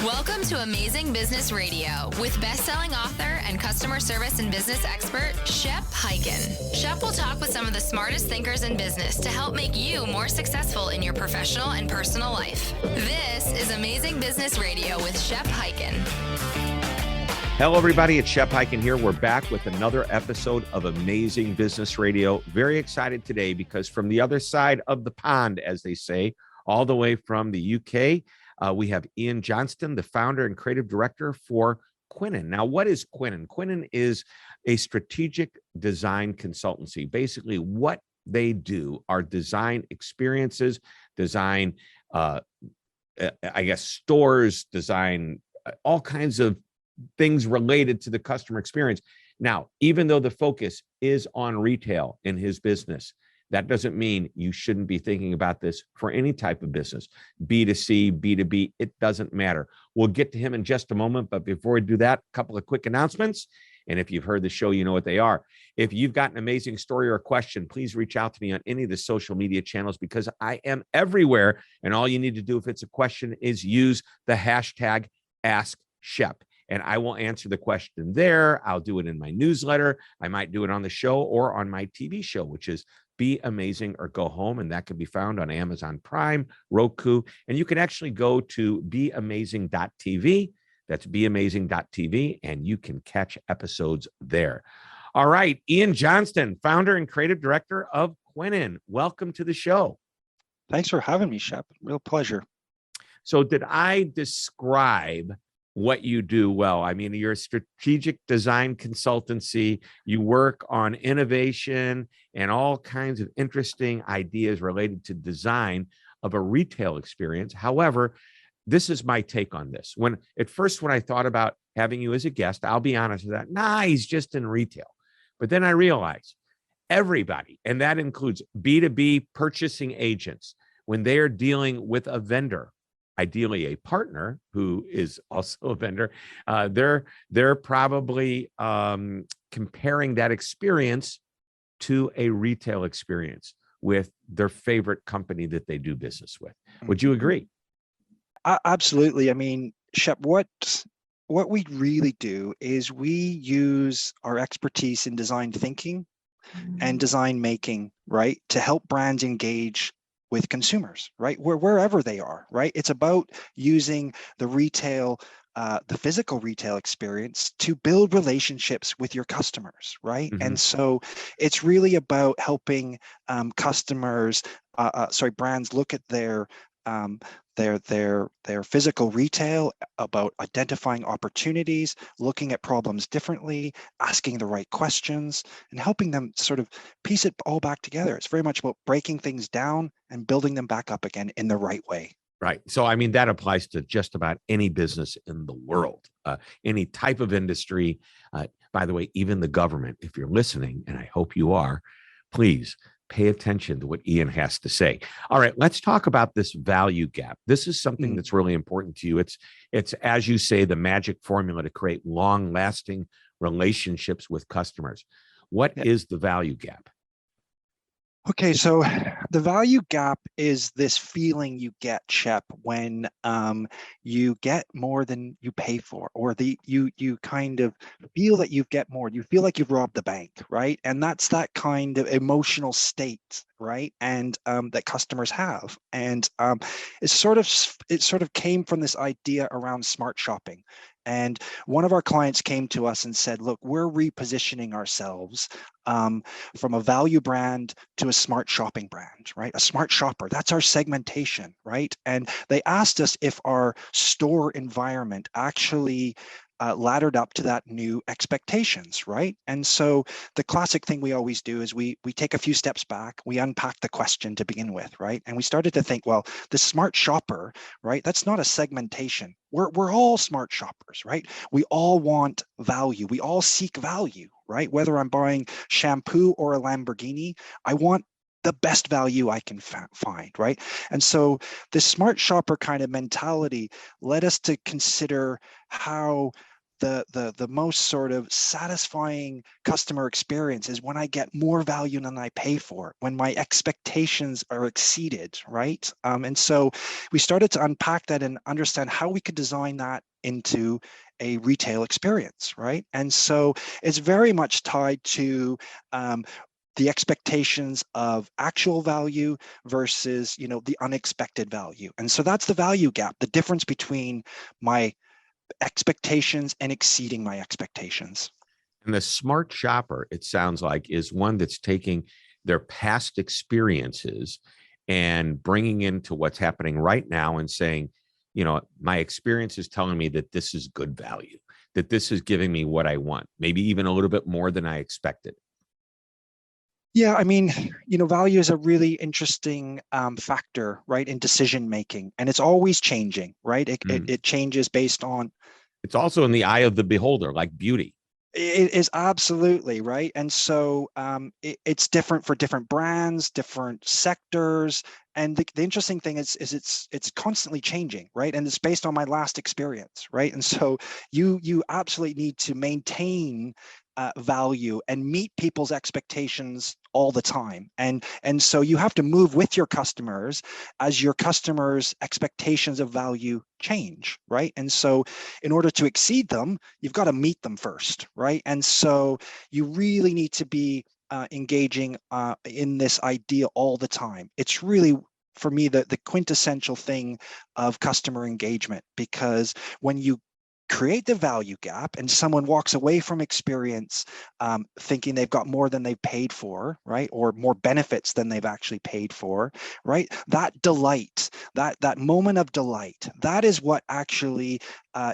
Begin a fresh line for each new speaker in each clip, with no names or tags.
Welcome to Amazing Business Radio with best-selling author and customer service and business expert, Shep Hyken. Shep will talk with some of the smartest thinkers in business to help make you more successful in your professional and personal life. This is Amazing Business Radio with Shep Hyken.
Hello, everybody. It's Shep Hyken here. We're back with another episode of Amazing Business Radio. Very excited today because from the other side of the pond, as they say, all the way from the UK, we have Ian Johnston, the founder and creative director for Quinine. Now, what is Quinine? Quinine is a strategic design consultancy. Basically, what they do are design experiences, design, stores, design all kinds of things related to the customer experience. Now, even though the focus is on retail in his business, that doesn't mean you shouldn't be thinking about this for any type of business, B2C, B2B, it doesn't matter. We'll get to him in just a moment, but before we do that, a couple of quick announcements. And if you've heard the show, you know what they are. If you've got an amazing story or a question, please reach out to me on any of the social media channels because I am everywhere. And all you need to do if it's a question is use the hashtag AskShep. And I will answer the question there. I'll do it in my newsletter. I might do it on the show or on my TV show, which is Be Amazing or Go Home. And that can be found on Amazon Prime, Roku. And you can actually go to beamazing.tv. That's beamazing.tv. And you can catch episodes there. All right. Ian Johnston, founder and creative director of Quinine. Welcome to the show.
Thanks for having me, Shep. Real pleasure.
So did I describe what you do well? I mean, you're a strategic design consultancy. You work on innovation and all kinds of interesting ideas related to design of a retail experience. However, this is my take on this. When I thought about having you as a guest, I'll be honest with that. He's just in retail. But then I realized everybody, and that includes B2B purchasing agents, when they are dealing with a vendor, ideally a partner who is also a vendor, they're probably comparing that experience to a retail experience with their favorite company that they do business with. Would you agree?
Absolutely. I mean, Shep, what we really do is we use our expertise in design thinking and design making, right, to help brands engage with consumers, right? Wherever they are, right? It's about using the retail, the physical retail experience to build relationships with your customers, right? Mm-hmm. And so it's really about helping brands look at their physical retail, about identifying opportunities, looking at problems differently, asking the right questions, and helping them sort of piece it all back together. It's very much about breaking things down and building them back up again in the right way.
Right. So, I mean, that applies to just about any business in the world, any type of industry. By the way, even the government, if you're listening, and I hope you are, please pay attention to what Ian has to say. All right, let's talk about this value gap. This is something that's really important to you. It's as you say, the magic formula to create long-lasting relationships with customers. What is the value gap?
Okay, so the value gap is this feeling you get, Shep, when you get more than you pay for, or you kind of feel that you get more. You feel like you've robbed the bank, right? And that's that kind of emotional state, right? And that customers have, and it sort of came from this idea around smart shopping. And one of our clients came to us and said, look, we're repositioning ourselves from a value brand to a smart shopping brand, right? A smart shopper, that's our segmentation, right? And they asked us if our store environment actually laddered up to that new expectations, right? And so the classic thing we always do is we take a few steps back, we unpack the question to begin with, right? And we started to think, well, the smart shopper, right? That's not a segmentation. We're all smart shoppers, right? We all want value. We all seek value, right? Whether I'm buying shampoo or a Lamborghini, I want the best value I can find, right? And so this smart shopper kind of mentality led us to consider how the most sort of satisfying customer experience is when I get more value than I pay for, when my expectations are exceeded, right? And so we started to unpack that and understand how we could design that into a retail experience, right? And so it's very much tied to the expectations of actual value versus, the unexpected value. And so that's the value gap, the difference between my expectations and exceeding my expectations.
And the smart shopper, it sounds like, is one that's taking their past experiences and bringing into what's happening right now and saying, my experience is telling me that this is good value, that this is giving me what I want, maybe even a little bit more than I expected.
Yeah, I mean, value is a really interesting factor, right, in decision making, and it's always changing, right? It changes based on.
It's also in the eye of the beholder, like beauty.
It is absolutely right, and so it's different for different brands, different sectors, and the interesting thing is it's constantly changing, right? And it's based on my last experience, right? And so you absolutely need to maintain value and meet people's expectations all the time, and so you have to move with your customers as your customers' expectations of value change, right? And so in order to exceed them, you've got to meet them first, right? And so you really need to be engaging in this idea all the time. It's really, for me, the quintessential thing of customer engagement, because when you create the value gap and someone walks away from experience thinking they've got more than they've paid for, right, or more benefits than they've actually paid for, right, that delight, that moment of delight, that is what actually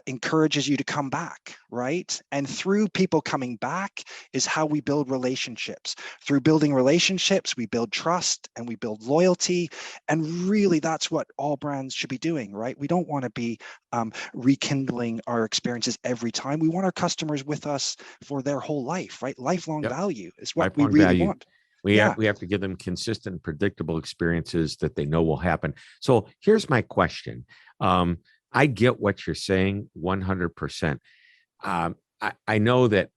encourages you to come back, right? And through people coming back is how we build relationships. Through building relationships, we build trust and we build loyalty, and really that's what all brands should be doing, right? We don't want to be rekindling our experiences every time. We want our customers with us for their whole life, right? Lifelong value is what we really want.
We have to give them consistent, predictable experiences that they know will happen. So here's my question. I get what you're saying 100%. I know that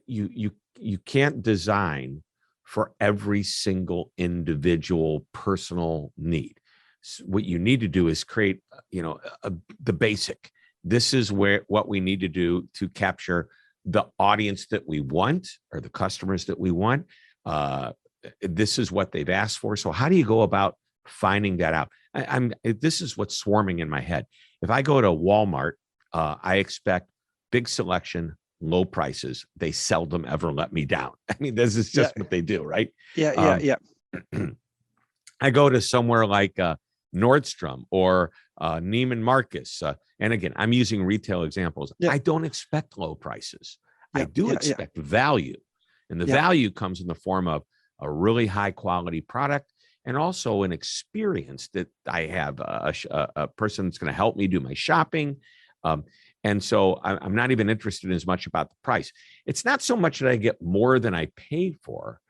you can't design for every single individual personal need. So what you need to do is create, the basic. This is what we need to do to capture the audience that we want, or the customers that we want. This is what they've asked for. So how do you go about finding that out? This is what's swarming in my head. If I go to Walmart, I expect big selection, low prices. They seldom ever let me down. I mean, this is just what they do, right?
Yeah.
I go to somewhere like Nordstrom or Neiman Marcus. And again, I'm using retail examples. I don't expect low prices. I do expect value. And the value comes in the form of a really high quality product, and also an experience that I have a person that's going to help me do my shopping. And so I'm not even interested as much about the price. It's not so much that I get more than I paid for.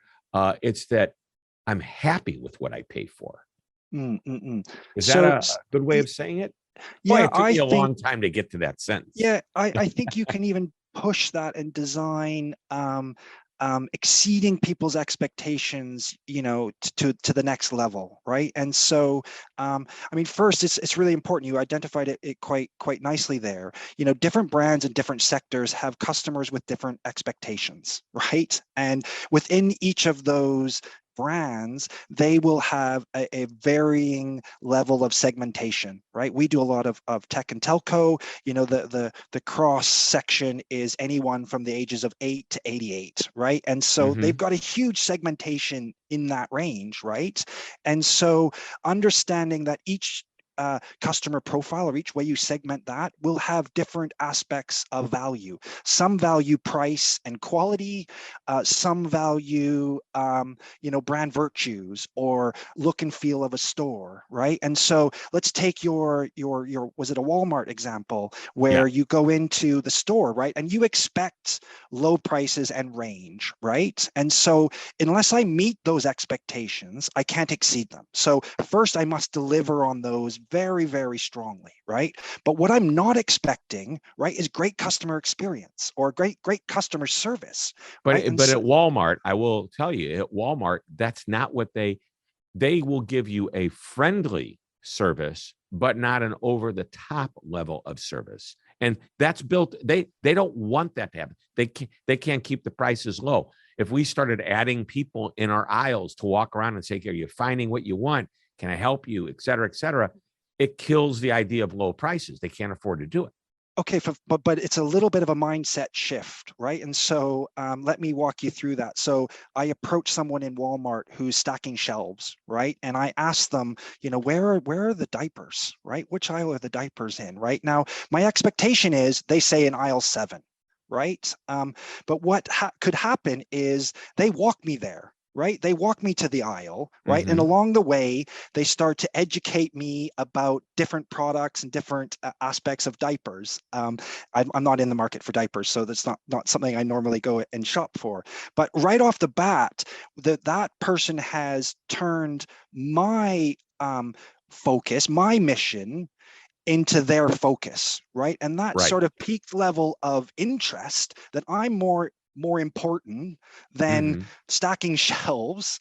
It's that I'm happy with what I paid for. Is that a good way of saying it? Boy, it took me a long time to get to that sentence.
Yeah, I think you can even push that and design exceeding people's expectations, to the next level, right? And so, first, it's really important. You identified it quite nicely there. Different brands and different sectors have customers with different expectations, right? And within each of those brands, they will have a varying level of segmentation, right? We do a lot of tech and telco. The cross section is anyone from the ages of 8 to 88, right? And so they've got a huge segmentation in that range, right? And so understanding that each customer profile, or each way you segment that, will have different aspects of value. Some value price and quality, some value brand virtues or look and feel of a store, right? And so let's take your was it a Walmart example, where you go into the store, right, and you expect low prices and range, right? And so unless I meet those expectations, I can't exceed them. So first I must deliver on those very, very strongly, right? But what I'm not expecting, right, is great customer experience or great customer service.
But
right?
but at Walmart, I will tell you, at Walmart, that's not what they will give you a friendly service, but not an over the top level of service. And that's built, they don't want that to happen. They can't keep the prices low. If we started adding people in our aisles to walk around and say, are you finding what you want? Can I help you? Et cetera, it kills the idea of low prices. They can't afford to do it.
Okay, but it's a little bit of a mindset shift, right? And so let me walk you through that. So I approach someone in Walmart who's stacking shelves, right? And I ask them, where are the diapers, right? Which aisle are the diapers in, right? Now, my expectation is they say in aisle 7, right? But what could happen is they walk me there. Right? They walk me to the aisle, right?
Mm-hmm.
And along the way, they start to educate me about different products and different aspects of diapers. I'm not in the market for diapers, so that's not something I normally go and shop for. But right off the bat, that person has turned my focus, my mission, into their focus, right? And that
Right.
sort of peaked level of interest that I'm more important than stacking shelves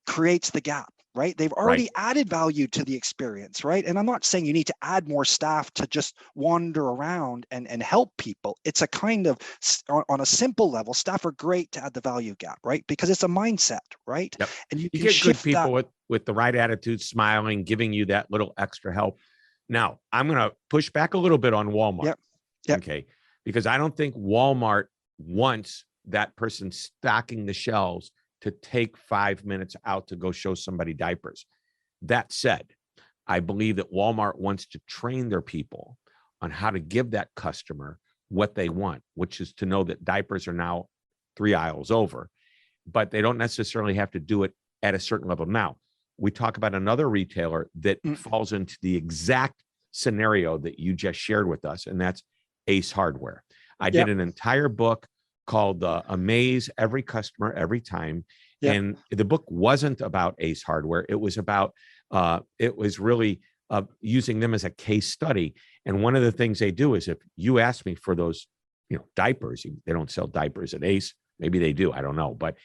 creates the gap, right? They've already added value to the experience, right? And I'm not saying you need to add more staff to just wander around and help people. It's a kind of, on a simple level, staff are great to add the value gap, right? Because it's a mindset, right?
Yep.
And you can
get good
shift
people with the right attitude, smiling, giving you that little extra help. Now, I'm going to push back a little bit on Walmart.
Yep.
Okay. Because I don't think Walmart wants that person stocking the shelves to take 5 minutes out to go show somebody diapers. That said, I believe that Walmart wants to train their people on how to give that customer what they want, which is to know that diapers are now 3 aisles over, but they don't necessarily have to do it at a certain level. Now, we talk about another retailer that falls into the exact scenario that you just shared with us, and that's Ace Hardware. I did an entire book called Amaze Every Customer Every Time. And the book wasn't about Ace Hardware. It was about, it was really using them as a case study. And one of the things they do is, if you ask me for those, diapers, they don't sell diapers at Ace. Maybe they do, I don't know. But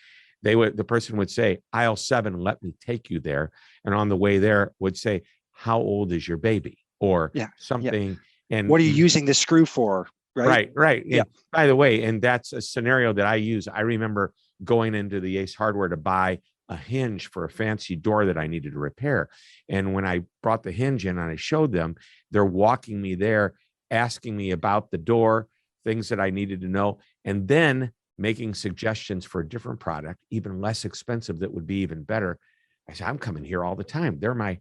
the person would say, aisle 7, let me take you there. And on the way there would say, how old is your baby? Or something. And
what are you using the screw for?
Right. And by the way, and that's a scenario that I use. I remember going into the Ace Hardware to buy a hinge for a fancy door that I needed to repair. And when I brought the hinge in and I showed them, they're walking me there, asking me about the door, things that I needed to know, and then making suggestions for a different product, even less expensive, that would be even better. I said, I'm coming here all the time. They're my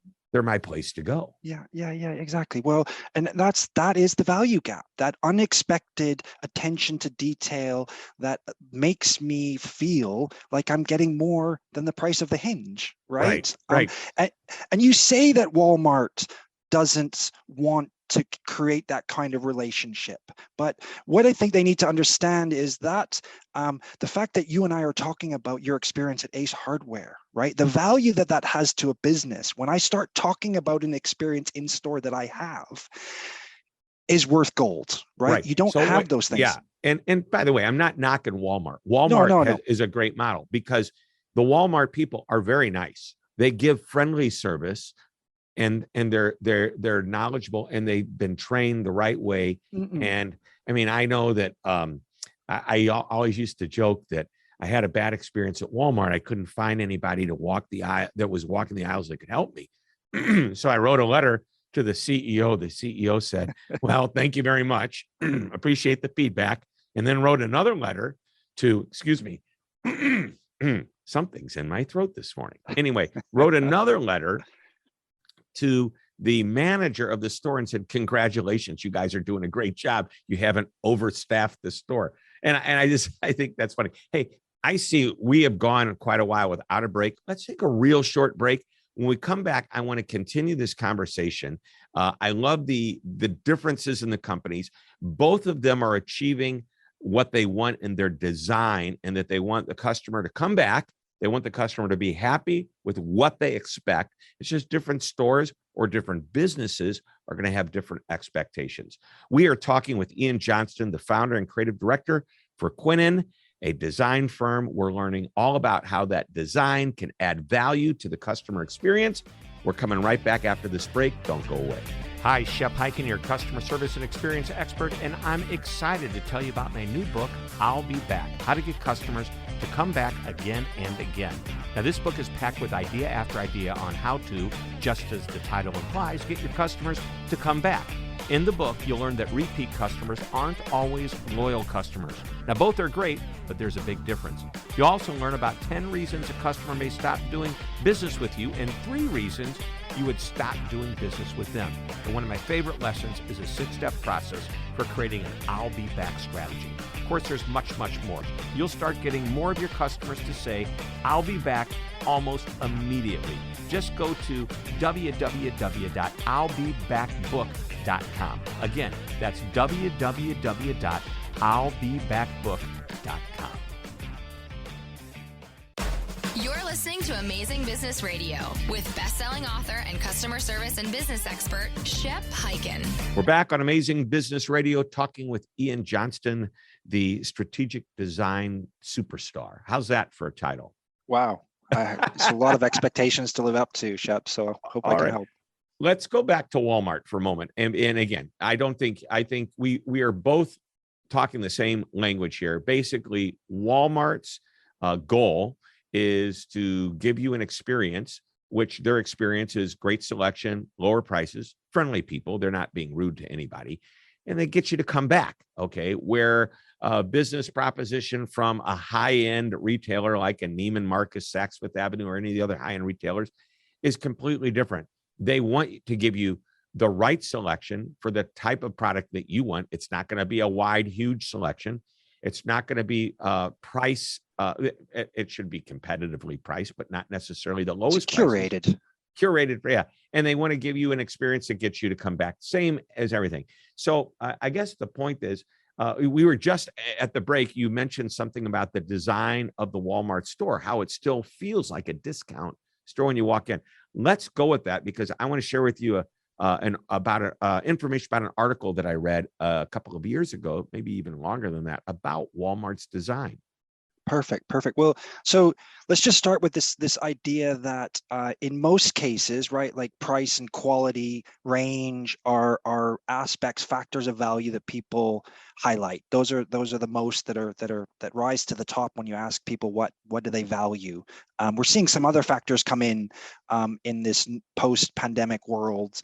place to go.
Yeah, exactly. Well, and that is the value gap, that unexpected attention to detail that makes me feel like I'm getting more than the price of the hinge, right? And you say that Walmart doesn't want to create that kind of relationship. But what I think they need to understand is that the fact that you and I are talking about your experience at Ace Hardware, right? The value that has to a business, when I start talking about an experience in store that I have, is worth gold, right? You don't have those things.
Yeah. And by the way, I'm not knocking Walmart. Walmart is a great model, because the Walmart people are very nice. They give friendly service. And they're knowledgeable, and they've been trained the right way. And I mean, I know that I always used to joke that I had a bad experience at Walmart. I couldn't find anybody to walk the aisle that was walking the aisles that could help me. So I wrote a letter to the CEO. The CEO said, well, thank you very much. Appreciate the feedback. And then wrote another letter to, excuse me, something's in my throat this morning. Anyway, wrote another letter to the manager of the store and said, congratulations, you guys are doing a great job. You haven't overstaffed the store. And I think that's funny. Hey, I see we have gone quite a while without a break. Let's take a real short break. When we come back, I want to continue this conversation. I love the differences in the companies. Both of them are achieving what they want in their design, and that they want the customer to come back. They want the customer to be happy with what they expect. It's just different stores, or different businesses are going to have different expectations. We are talking with Ian Johnston, the founder and creative director for Quinine, a design firm. We're learning all about how that design can add value to the customer experience. We're coming right back after this break. Don't go away. Hi, Shep Hyken, your customer service and experience expert, and I'm excited to tell you about my new book, I'll Be Back, How to Get Customers to Come Back Again and Again. Now, this book is packed with idea after idea on how to, just as the title implies, get your customers to come back. In the book, you'll learn that repeat customers aren't always loyal customers. Now, both are great, but there's a big difference. You'll also learn about 10 reasons a customer may stop doing business with you and 3 reasons you would stop doing business with them. And one of my favorite lessons is a 6-step process for creating an I'll Be Back strategy. Of course, there's much, much more. You'll start getting more of your customers to say, I'll be back almost immediately. Just go to www.illbebackbook.com. Again, that's www.illbebackbook.com.
You're listening to Amazing Business Radio with best-selling author and customer service and business expert, Shep Hyken.
We're back on Amazing Business Radio talking with Ian Johnston, the strategic design superstar. How's that for a title?
Wow. It's a lot of expectations to live up to, Shep. So hope I can help.
Let's go back to Walmart for a moment. And again, I think we are both talking the same language here. Basically, Walmart's goal is to give you an experience, which their experience is great selection, lower prices, friendly people. They're not being rude to anybody. And they get you to come back, okay? Where a business proposition from a high-end retailer like a Neiman Marcus, Saks Fifth Avenue, or any of the other high-end retailers is completely different. They want to give you the right selection for the type of product that you want. It's not going to be a wide, huge selection. It's not going to be price. It should be competitively priced, but not necessarily the lowest.
It's curated.
Curated, yeah. And they want to give you an experience that gets you to come back. Same as everything. So I guess the point is, we were just at the break. You mentioned something about the design of the Walmart store, how it still feels like a discount store when you walk in. Let's go with that because I want to share with you information about an article that I read a couple of years ago, maybe even longer than that, about Walmart's design.
Perfect. Well, so let's just start with this idea that in most cases, right, like price and quality, range are aspects, factors of value that people highlight. Those are the most that rise to the top when you ask people what do they value. We're seeing some other factors come in this post-pandemic world,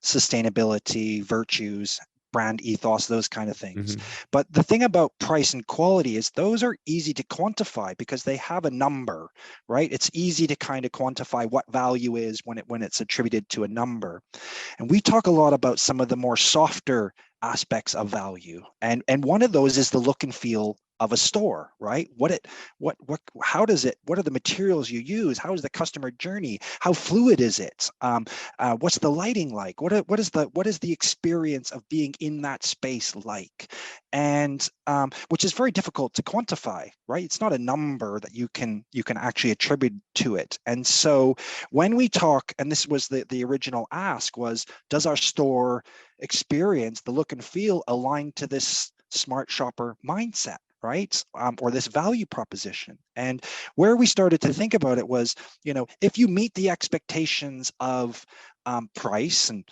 sustainability, virtues, brand ethos, those kind of things. But the thing about price and quality is those are easy to quantify because they have a number, right? It's easy to kind of quantify what value is when it's attributed to a number. And we talk a lot about some of the more softer aspects of value. And one of those is the look and feel of a store, right? What are the materials you use? How is the customer journey? How fluid is it? What's the lighting like? What is the experience of being in that space like? And which is very difficult to quantify, right? It's not a number that you can actually attribute to it. And so when we talk, and this was the original ask was, does our store experience, the look and feel, align to this smart shopper mindset? Right? Or this value proposition. And where we started to think about it was, if you meet the expectations of price and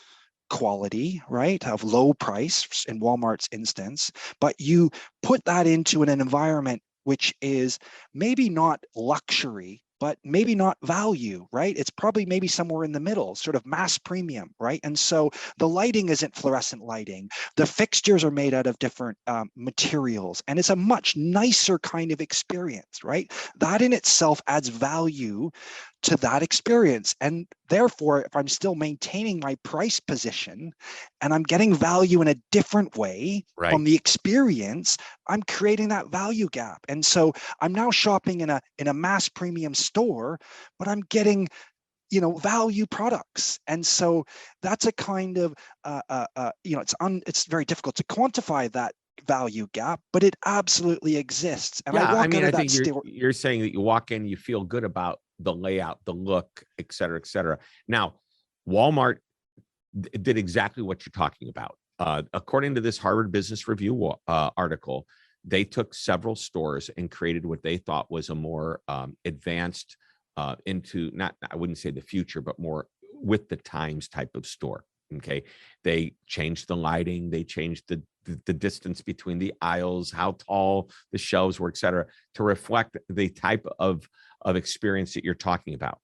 quality, right, of low price in Walmart's instance, but you put that into an environment which is maybe not luxury, but maybe not value, right? It's probably maybe somewhere in the middle, sort of mass premium, right? And so the lighting isn't fluorescent lighting. The fixtures are made out of different materials, and it's a much nicer kind of experience, right? That in itself adds value to that experience. And therefore, if I'm still maintaining my price position and I'm getting value in a different way from the experience, I'm creating that value gap. And so I'm now shopping in a mass premium store, but I'm getting value products. And so that's a kind of it's very difficult to quantify that value gap, but it absolutely exists. And
I think you're saying that you walk in, you feel good about the layout, the look, et cetera, et cetera. Now, Walmart did exactly what you're talking about. According to this Harvard Business Review article, they took several stores and created what they thought was a more advanced into, not, I wouldn't say the future, but more with the times type of store. Okay. They changed the lighting, they changed the distance between the aisles, how tall the shelves were, et cetera, to reflect the type of experience that you're talking about.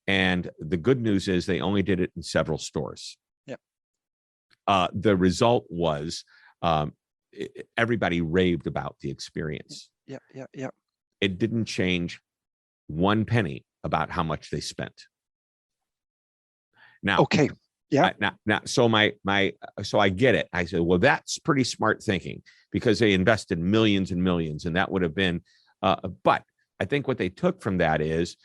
And the good news is they only did it in several stores.
Yep.
The result was everybody raved about the experience.
Yep.
It didn't change one penny about how much they spent. Now,
okay. Yeah.
Now, so so I get it. I said, well, that's pretty smart thinking, because they invested millions and millions, and that would have been. But I think what they took from that is,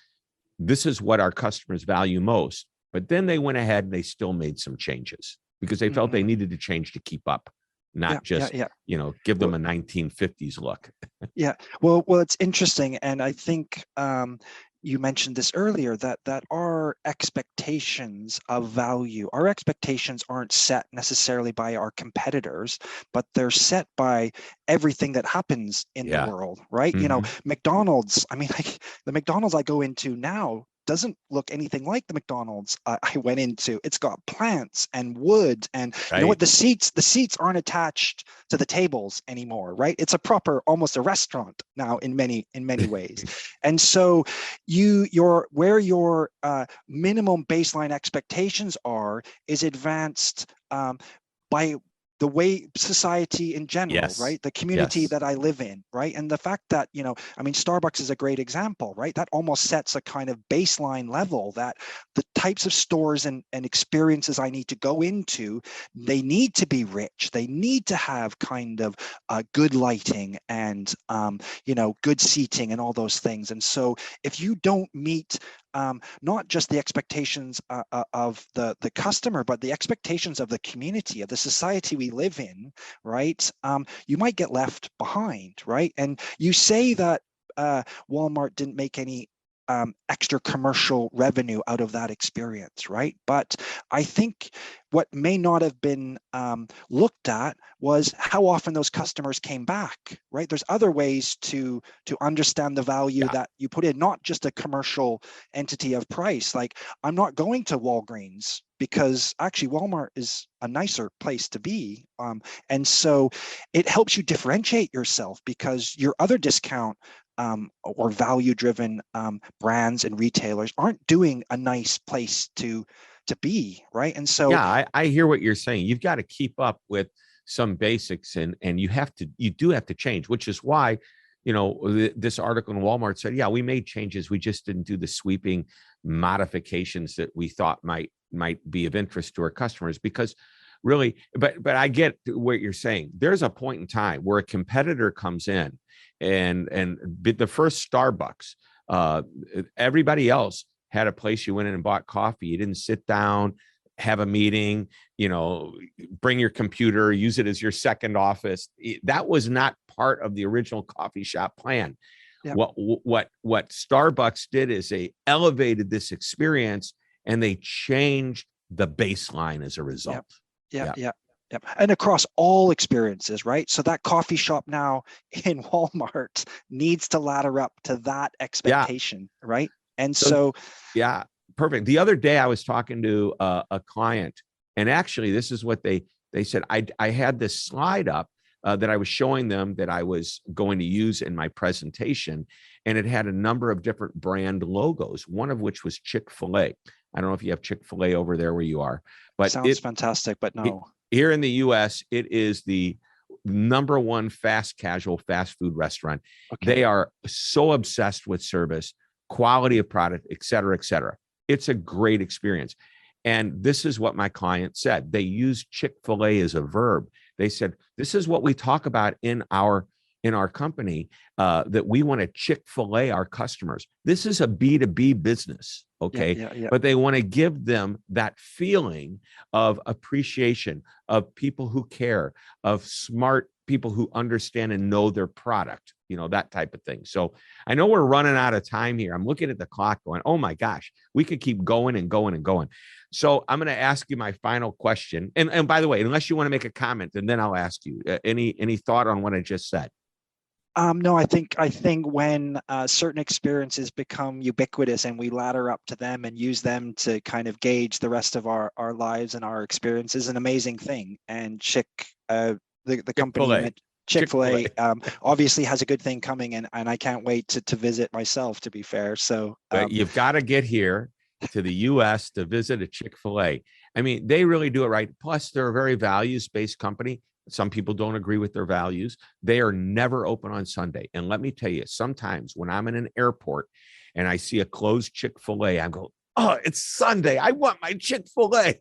this is what our customers value most. But then they went ahead and they still made some changes because they felt they needed to change to keep up, not just give them a 1950s look.
Yeah. Well, it's interesting, and I think you mentioned this earlier, that our expectations of value, our expectations aren't set necessarily by our competitors, but they're set by everything that happens in the world, right? McDonald's, I mean, like the McDonald's I go into now doesn't look anything like the McDonald's I went into. It's got plants and wood, and you know what? The seats aren't attached to the tables anymore, right? It's a proper, almost a restaurant now in many ways. And so where your minimum baseline expectations are is advanced by the way society in general, right? The community that I live in, right? And the fact that, I mean, Starbucks is a great example, right? That almost sets a kind of baseline level that the types of stores and experiences I need to go into, they need to be rich. They need to have kind of good lighting and, good seating and all those things. And so if you don't meet not just the expectations of the customer, but the expectations of the community, of the society we live in, right? You might get left behind, right? And you say that Walmart didn't make any extra commercial revenue out of that experience, right? But I think what may not have been looked at was how often those customers came back, right? There's other ways to understand the value that you put in, not just a commercial entity of price. Like, I'm not going to Walgreens because actually Walmart is a nicer place to be. And so it helps you differentiate yourself, because your other discount or value-driven brands and retailers aren't doing a nice place to be, right? And so
I hear what you're saying. You've got to keep up with some basics, and you do have to change, which is why, this article in Walmart said, we made changes, we just didn't do the sweeping modifications that we thought might be of interest to our customers. Because really, but I get what you're saying. There's a point in time where a competitor comes in, and the first Starbucks, everybody else had a place you went in and bought coffee. You didn't sit down, have a meeting, bring your computer, use it as your second office. That was not part of the original coffee shop plan. What Starbucks did is they elevated this experience, and they changed the baseline as a result.
Yep. And across all experiences, right? So that coffee shop now in Walmart needs to ladder up to that expectation, right? And so
perfect. The other day I was talking to a client, and actually this is what they said. I had this slide up that I was showing them that I was going to use in my presentation, and it had a number of different brand logos, one of which was Chick-fil-A. I don't know if you have Chick-fil-A over there where you are, but
sounds fantastic, but no.
Here in the US, it is the number one fast casual fast food restaurant. They are so obsessed with service, quality of product, et cetera, et cetera. It's a great experience. And this is what my client said. They used Chick-fil-A as a verb. They said, this is what we talk about in our company, that we want to Chick-fil-A our customers. This is a B2B business, okay? But they want to give them that feeling of appreciation, of people who care, of smart people who understand and know their product, that type of thing. So I know we're running out of time here. I'm looking at the clock going, oh my gosh, we could keep going and going and going. So I'm going to ask you my final question. And by the way, unless you want to make a comment, and then I'll ask you any thought on what I just said.
No, I think when certain experiences become ubiquitous and we ladder up to them and use them to kind of gauge the rest of our lives and our experience is an amazing thing. And the company Chick-fil-A obviously has a good thing coming, and I can't wait to visit myself, to be fair. So
you've got to get here to the US to visit a Chick-fil-A. I mean, they really do it right. Plus, they're a very values-based company. Some people don't agree with their values. They are never open on Sunday. And let me tell you, sometimes when I'm in an airport and I see a closed Chick-fil-A, I go, oh, it's Sunday. I want my Chick-fil-A.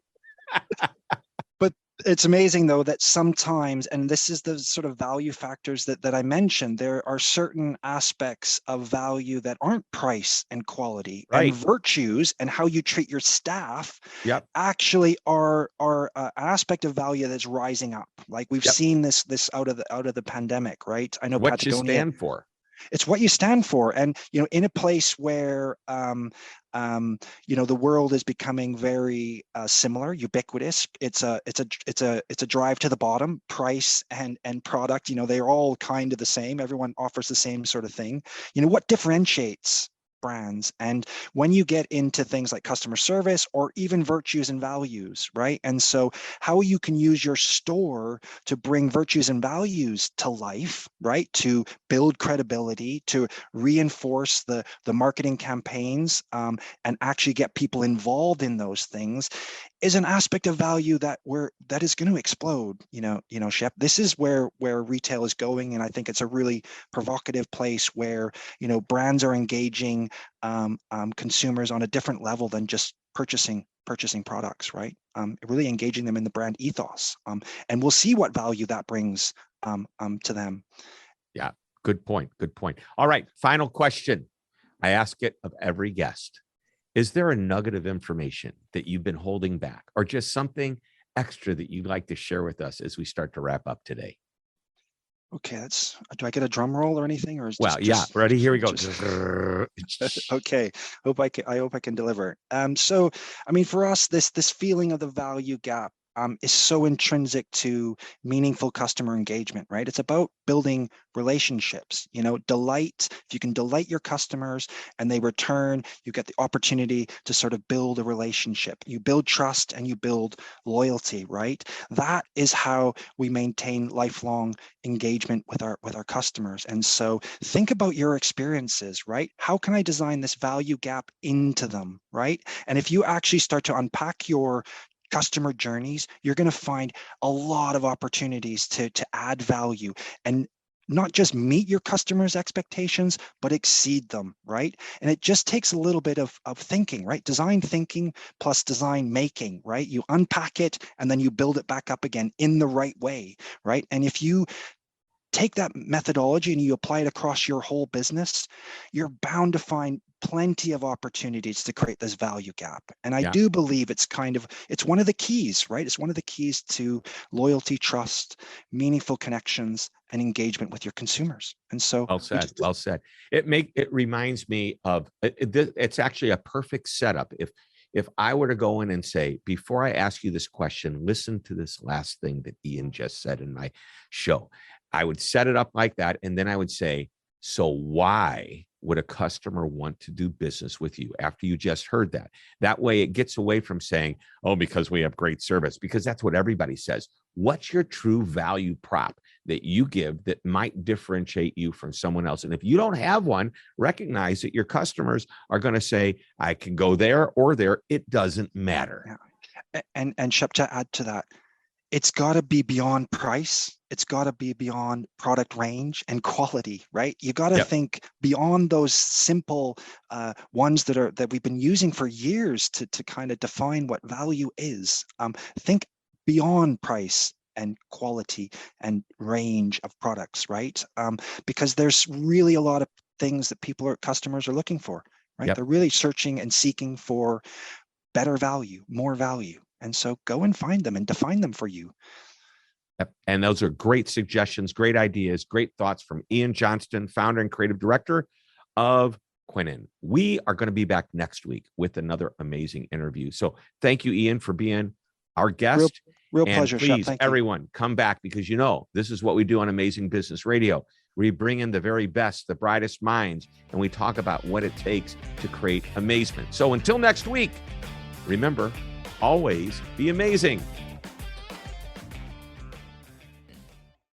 But it's amazing, though, that sometimes, and this is the sort of value factors that I mentioned, there are certain aspects of value that aren't price and quality,
right,
and virtues and how you treat your staff
yep,
actually are an aspect of value that's rising up. Like we've
yep,
seen this out of the pandemic, right? I know
what
Patagonia,
you stand for.
It's what you stand for. And, in a place where, the world is becoming very similar, ubiquitous, it's a drive to the bottom, price and product, they're all kind of the same. Everyone offers the same sort of thing. What differentiates brands? And when you get into things like customer service or even virtues and values, right? And so how you can use your store to bring virtues and values to life, right? To build credibility, to reinforce the marketing campaigns, and actually get people involved in those things is an aspect of value that is going to explode. Shep, this is where retail is going, and I think it's a really provocative place where brands are engaging consumers on a different level than just purchasing products, right? Really engaging them in the brand ethos, and we'll see what value that brings to them.
Yeah, good point. Good point. All right, final question. I ask it of every guest. Is there a nugget of information that you've been holding back, or just something extra that you'd like to share with us as we start to wrap up today?
Okay, do I get a drum roll or anything, or is
ready? Here we go.
Okay, I hope I can deliver. So, I mean, for us, this feeling of the value gap is so intrinsic to meaningful customer engagement, right? It's about building relationships, if you can delight your customers and they return, you get the opportunity to sort of build a relationship. You build trust and you build loyalty, right? That is how we maintain lifelong engagement with our customers. And so think about your experiences, right? How can I design this value gap into them, right? And if you actually start to unpack your customer journeys, you're going to find a lot of opportunities to add value and not just meet your customers' expectations, but exceed them, right? And it just takes a little bit of thinking, right? Design thinking plus design making, right? You unpack it and then you build it back up again in the right way, right? And if you take that methodology and you apply it across your whole business, you're bound to find plenty of opportunities to create this value gap. And I do believe it's one of the keys, right? It's one of the keys to loyalty, trust, meaningful connections, and engagement with your consumers. And so
well said. It reminds me of it's actually a perfect setup. If I were to go in and say, before I ask you this question, listen to this last thing that Ian just said in my show, I would set it up like that. And then I would say, so why would a customer want to do business with you after you just heard that? That way it gets away from saying, oh, because we have great service, because that's what everybody says. What's your true value prop that you give that might differentiate you from someone else? And if you don't have one, recognize that your customers are going to say, I can go there or there. It doesn't matter.
Yeah. And Shep, to add to that, it's got to be beyond price. It's got to be beyond product range and quality, right? You got to think beyond those simple ones that we've been using for years to kind of define what value is. Think beyond price and quality and range of products, right? Because there's really a lot of things that customers are looking for, right? They're really searching and seeking for better value, more value. And so go and find them and define them for you.
Yep. And those are great suggestions, great ideas, great thoughts from Ian Johnston, founder and creative director of Quinine. We are going to be back next week with another amazing interview. So thank you, Ian, for being our guest.
Real
and
pleasure, Shep.
please,
Thank you.
everyone, come back, because this is what we do on Amazing Business Radio. We bring in the very best, the brightest minds, and we talk about what it takes to create amazement. So until next week, remember, always be amazing.